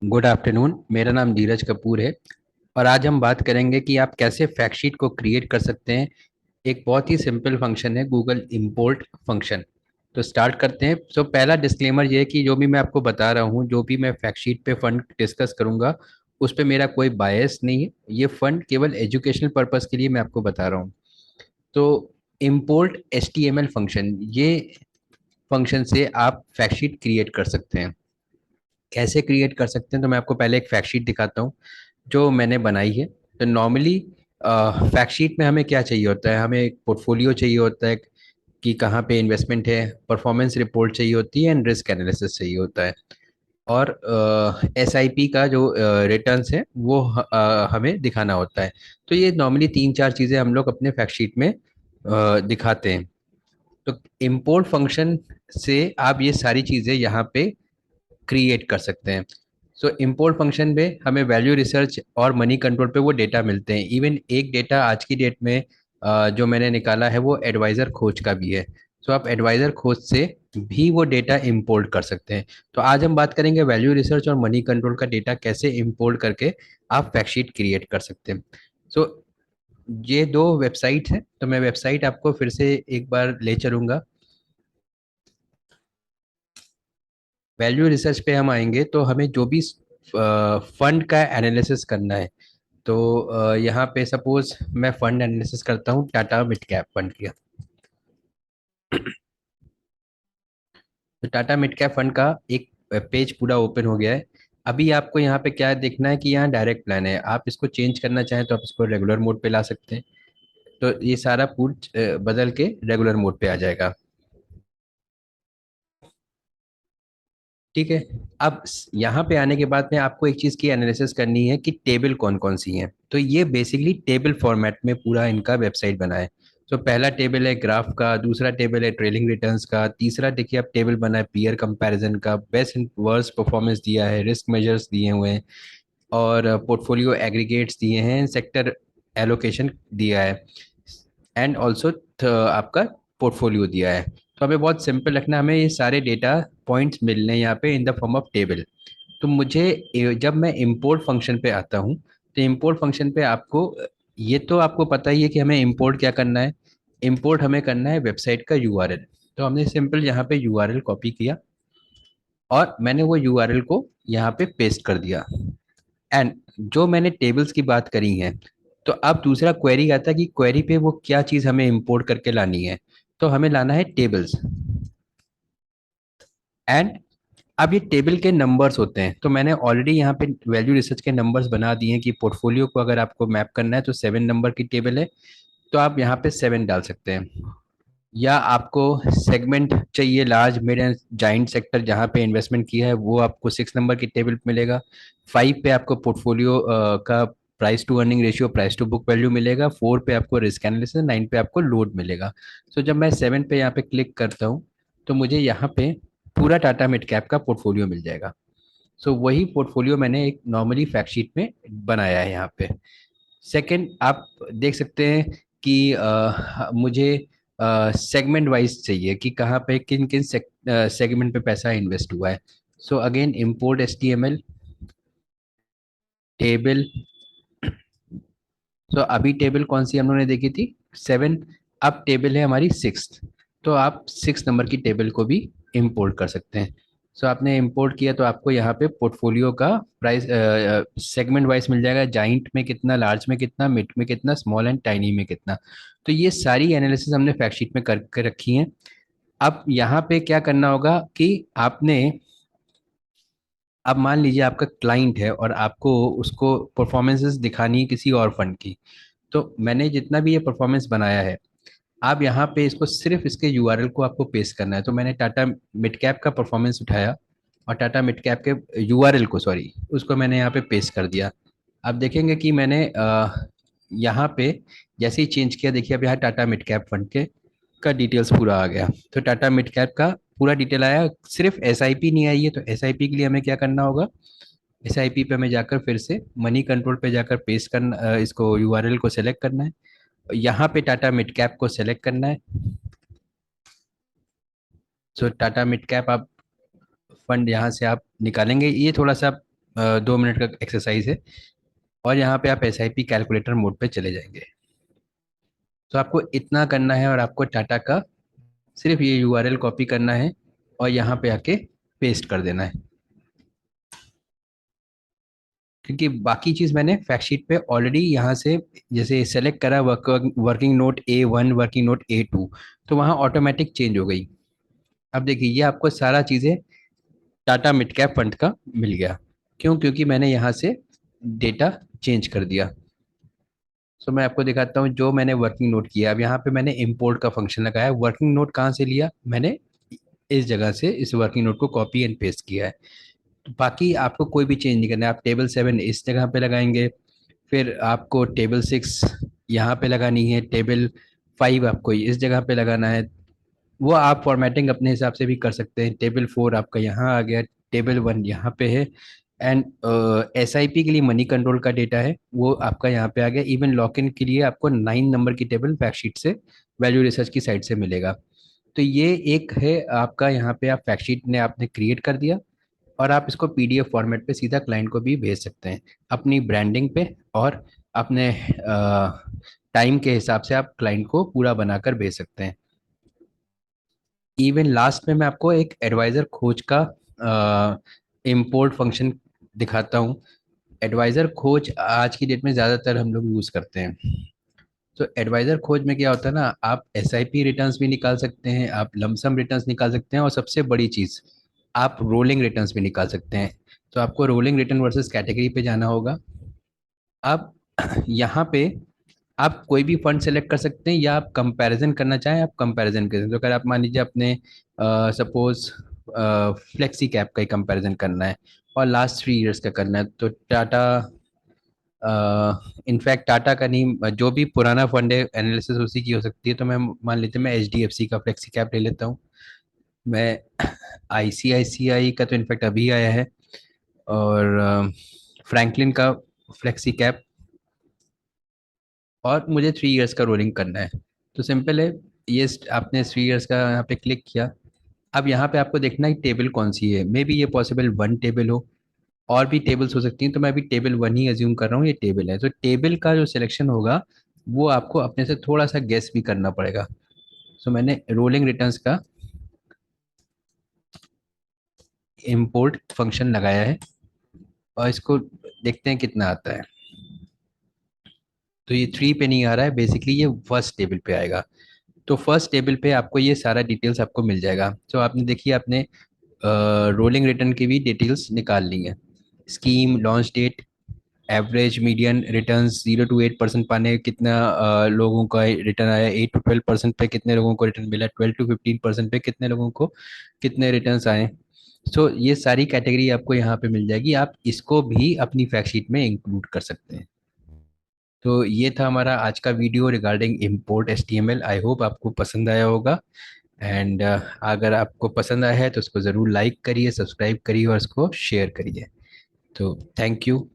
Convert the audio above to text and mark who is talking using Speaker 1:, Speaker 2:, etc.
Speaker 1: Good afternoon. मेरा नाम धीरज कपूर है और आज हम बात करेंगे कि आप कैसे फैक्ट शीट को क्रिएट कर सकते हैं। एक बहुत ही सिंपल फंक्शन है गूगल इंपोर्ट फंक्शन। तो स्टार्ट करते हैं। सो पहला डिस्क्लेमर ये है कि जो भी मैं आपको बता रहा हूँ, जो भी मैं फैक्ट शीट पे फंड डिस्कस करूंगा, उस पे मेरा कोई बायस नहीं है। ये फंड केवल एजुकेशनल पर्पस के लिए मैं आपको बता रहा हूँ। तो इंपोर्ट एच फंक्शन, ये फंक्शन से आप फैक्ट शीट क्रिएट कर सकते हैं। कैसे क्रिएट कर सकते हैं, तो मैं आपको पहले एक फैक्ट शीट दिखाता हूँ जो मैंने बनाई है। तो नॉर्मली फैक्ट शीट में हमें क्या चाहिए होता है, हमें एक पोर्टफोलियो चाहिए होता है कि कहाँ पे इन्वेस्टमेंट है, परफॉर्मेंस रिपोर्ट चाहिए होती है एंड रिस्क एनालिसिस चाहिए होता है। और एस आई पी का जो रिटर्न्स है वो हमें दिखाना होता है। तो ये नॉर्मली तीन चार चीज़ें हम लोग अपने फैक्ट शीट में दिखाते हैं। तो इम्पोर्ट फंक्शन से आप ये सारी चीज़ें यहाँ पे क्रिएट कर सकते हैं। सो इम्पोर्ट फंक्शन में हमें वैल्यू रिसर्च और मनी कंट्रोल पे वो डेटा मिलते हैं। इवन एक डेटा आज की डेट में जो मैंने निकाला है वो एडवाइजर खोज का भी है। सो आप एडवाइजर खोज से भी वो डेटा इंपोर्ट कर सकते हैं। तो आज हम बात करेंगे वैल्यू रिसर्च और मनी कंट्रोल का डेटा कैसे इंपोर्ट करके आप फैक्ट क्रिएट कर सकते हैं। सो ये दो वेबसाइट है, तो मैं वेबसाइट आपको फिर से एक बार ले चलूंगा। वैल्यू रिसर्च पे हम आएंगे तो हमें जो भी फंड का एनालिसिस करना है। तो यहाँ पे सपोज मैं फंड एनालिसिस करता हूँ टाटा मिड कैप फंड किया। तो टाटा मिड कैप फंड का एक पेज पूरा ओपन हो गया है। अभी आपको यहाँ पे क्या देखना है कि यहाँ डायरेक्ट प्लान है। आप इसको चेंज करना चाहें तो आप इसको रेगुलर मोड पे ला सकते हैं। तो ये सारा बदल के रेगुलर मोड पे आ जाएगा। ठीक है। अब यहाँ पे आने के बाद में आपको एक चीज़ की एनालिसिस करनी है कि टेबल कौन कौन सी हैं। तो ये बेसिकली टेबल फॉर्मेट में पूरा इनका वेबसाइट बना है। तो पहला टेबल है ग्राफ का, दूसरा टेबल है ट्रेलिंग रिटर्न्स का, तीसरा देखिए अब टेबल बना है पीयर कंपैरिजन का, बेस्ट एंड वर्स्ट परफॉर्मेंस दिया है, रिस्क मेजर्स दिए हुए हैं और पोर्टफोलियो एग्रीगेट्स दिए हैं, सेक्टर एलोकेशन दिया है एंड ऑल्सो आपका पोर्टफोलियो दिया है। तो हमें बहुत सिंपल रखना है, हमें ये सारे डेटा पॉइंट्स मिलने हैं यहाँ पे in the form of table. तो मुझे जब मैं इंपोर्ट फंक्शन पे आता हूँ, तो इंपोर्ट फंक्शन पे आपको ये तो आपको पता ही है कि हमें इंपोर्ट क्या करना है। इंपोर्ट हमें करना है वेबसाइट का यूआरएल। तो हमने सिंपल यहाँ पे यूआरएल कॉपी किया और मैंने वो यूआरएल को यहाँ पे पेस्ट कर दिया। एंड जो मैंने टेबल्स की बात करी है, तो अब दूसरा क्वेरी आता है कि क्वेरी पे वो क्या चीज़ हमें इंपोर्ट करके लानी है। तो हमें लाना है टेबल्स। एंड अब ये टेबल के नंबर्स होते हैं, तो मैंने ऑलरेडी यहाँ पे वैल्यू रिसर्च के नंबर्स बना दिए हैं कि पोर्टफोलियो को अगर आपको मैप करना है तो 7 नंबर की टेबल है। तो आप यहाँ पे 7 डाल सकते हैं। या आपको सेगमेंट चाहिए large mid and giant sector जहाँ पे इन्वेस्टमेंट किया है, वो आपको 6 नंबर की टेबल मिलेगा। 5 पे आपको पोर्टफोलियो का price to earning ratio, price to book value मिलेगा। 4 पे आपको रिस्क एनालिसिस, 9 पे आपको लोड मिलेगा। सो जब मैं 7 पे यहाँ पे क्लिक करता हूँ, तो मुझे यहाँ पे पूरा टाटा मिड कैप का पोर्टफोलियो मिल जाएगा। सो वही पोर्टफोलियो मैंने एक नॉर्मली फैक्ट शीट में बनाया है यहाँ पे। सेकंड, आप देख सकते हैं कि मुझे सेगमेंट वाइज चाहिए कि कहाँ पे किन किन सेगमेंट पे पैसा इन्वेस्ट हुआ है। So again import H T M L table. So अभी टेबल कौन सी हम लोगों ने देखी थी, 7। अब टेबल है हमारी 6। तो आप 6 नंबर की टेबल को भी इंपोर्ट कर सकते हैं। सो आपने इंपोर्ट किया तो आपको यहाँ पे पोर्टफोलियो का प्राइस सेगमेंट वाइज मिल जाएगा, जाइंट में कितना, लार्ज में कितना, मिड में कितना, स्मॉल एंड टाइनी में कितना। तो ये सारी एनालिसिस हमने फैक्ट शीट में करके रखी है। अब यहाँ पे क्या करना होगा कि आपने, अब मान लीजिए आपका क्लाइंट है और आपको उसको परफॉर्मेंसेस दिखानी है किसी और फंड की। तो मैंने जितना भी ये परफॉर्मेंस बनाया है, आप यहाँ पे इसको सिर्फ इसके यूआरएल को आपको पेस्ट करना है। तो मैंने टाटा मिड कैप का परफॉर्मेंस उठाया और टाटा मिड कैप के यूआरएल को, सॉरी, उसको मैंने यहाँ पे पेस्ट कर दिया। आप देखेंगे कि मैंने यहाँ पे जैसे ही चेंज किया, देखिए अब यहाँ टाटा मिड कैप फंड के का डिटेल्स पूरा आ गया। तो टाटा मिड कैप का पूरा डिटेल आया, सिर्फ एसआईपी नहीं आई है। तो एसआईपी के लिए हमें क्या करना होगा, एसआईपी पे हमें जाकर फिर से मनी कंट्रोल पे जाकर पेस्ट करना, इसको यूआरएल को सेलेक्ट करना है। यहाँ पे टाटा मिड कैप को सेलेक्ट करना है। सो टाटा मिड कैप आप फंड यहाँ से आप निकालेंगे। ये थोड़ा सा 2 मिनट का एक्सरसाइज है। और यहाँ पे आप SIP कैलकुलेटर मोड पे चले जाएंगे। तो आपको इतना करना है और आपको टाटा का सिर्फ ये URL कॉपी करना है और यहाँ पे आके पेस्ट कर देना है, क्योंकि बाकी चीज़ मैंने फैक्ट शीट पे ऑलरेडी यहाँ से जैसे सेलेक्ट करा, working note A1, working note A2, तो वहाँ ऑटोमेटिक चेंज हो गई। अब देखिए ये आपको सारा चीज़ें टाटा मिड कैप फंड का मिल गया। क्यों? क्योंकि मैंने यहाँ से डेटा चेंज कर दिया। सो मैं आपको दिखाता हूँ जो मैंने वर्किंग नोट किया। अब यहाँ पे मैंने इंपोर्ट का फंक्शन लगाया। वर्किंग नोट कहाँ से लिया मैंने? इस जगह से इस वर्किंग नोट को कॉपी एंड पेस्ट किया है। तो बाकी आपको कोई भी चेंज नहीं करना है। आप टेबल 7 इस जगह पे लगाएंगे, फिर आपको टेबल 6 यहाँ पे लगानी है, टेबल 5 आपको इस जगह पे लगाना है। वो आप फॉर्मेटिंग अपने हिसाब से भी कर सकते हैं। टेबल 4 आपका यहाँ आ गया, टेबल 1 यहाँ पे है। एंड SIP के लिए मनी कंट्रोल का डेटा है वो आपका यहाँ पे आ गया। इवन लॉक इन के लिए आपको 9 नंबर की टेबल फैक्टशीट से, वैल्यू रिसर्च की साइड से मिलेगा। तो ये एक है आपका, यहाँ पे आप फैक्टशीट ने आपने क्रिएट कर दिया और आप इसको PDF फॉर्मेट पे सीधा क्लाइंट को भी भेज सकते हैं अपनी ब्रांडिंग पे, और अपने टाइम के हिसाब से आप क्लाइंट को पूरा बनाकर भेज सकते हैं। इवन लास्ट में मैं आपको एक एडवाइजर खोज का इंपोर्ट फंक्शन दिखाता हूँ। एडवाइजर खोज आज की डेट में ज़्यादातर हम लोग यूज़ करते हैं। तो एडवाइजर खोज में क्या होता है ना, आप SIP रिटर्न्स भी निकाल सकते हैं, आप लमसम रिटर्न्स निकाल सकते हैं, और सबसे बड़ी चीज़ आप रोलिंग रिटर्न्स भी निकाल सकते हैं। तो आपको रोलिंग रिटर्न वर्सेस कैटेगरी पे जाना होगा। आप यहाँ पे आप कोई भी फंड सेलेक्ट कर सकते हैं, या आप कंपैरिजन करना चाहें आप कंपैरिजन कर सकते हैं। तो अगर आप मान लीजिए अपने सपोज फ्लेक्सी कैप का ही कंपैरिजन करना है और लास्ट 3 इयर्स का करना है, तो टाटा, इनफैक्ट टाटा का नहीं, जो भी पुराना फंड है एनालिसिस उसी की हो सकती है। तो मैं मान लेते हैं मैं HDFC का फ्लेक्सी कैप ले लेता हूँ। मैं ICICI का तो इनफैक्ट अभी आया है, और फ्रैंकलिन का फ्लेक्सी कैप, और मुझे 3 इयर्स का रोलिंग करना है। तो सिंपल है, ये आपने 3 इयर्स का यहाँ पे क्लिक किया। अब यहाँ पे आपको देखना है टेबल कौन सी है। मे बी ये पॉसिबल 1 टेबल हो, और भी टेबल्स हो सकती हैं, तो मैं अभी टेबल 1 ही अज्यूम कर रहा हूँ ये टेबल है। तो टेबल का जो सिलेक्शन होगा वो आपको अपने से थोड़ा सा गेस भी करना पड़ेगा। सो मैंने रोलिंग रिटर्न्स का इंपोर्ट फंक्शन लगाया है, और इसको देखते हैं कितना आता है। तो ये 3 पे नहीं आ रहा है, बेसिकली ये फर्स्ट टेबल पे आएगा। तो फर्स्ट टेबल पे आपको ये सारा डिटेल्स आपको मिल जाएगा। तो आपने देखिए, आपने रोलिंग रिटर्न की भी डिटेल्स निकाल ली है। Scheme, launch date, average median returns, 0 to 8% पाने कितना लोगों का रिटर्न आया, 8 to 12% पे कितने लोगों को रिटर्न मिला, 12 to 15% पे कितने लोगों को कितने रिटर्न्स आए। सो ये सारी कैटेगरी आपको यहाँ पे मिल जाएगी। आप इसको भी अपनी फैक्ट शीट में इंक्लूड कर सकते हैं। तो ये था हमारा आज का video regarding import HTML। I hope आपको पसंद आया होगा। एंड अगर आपको पसंद आया है तो उसको ज़रूर लाइक करिए, सब्सक्राइब करिए और उसको शेयर करिए। तो थैंक यू।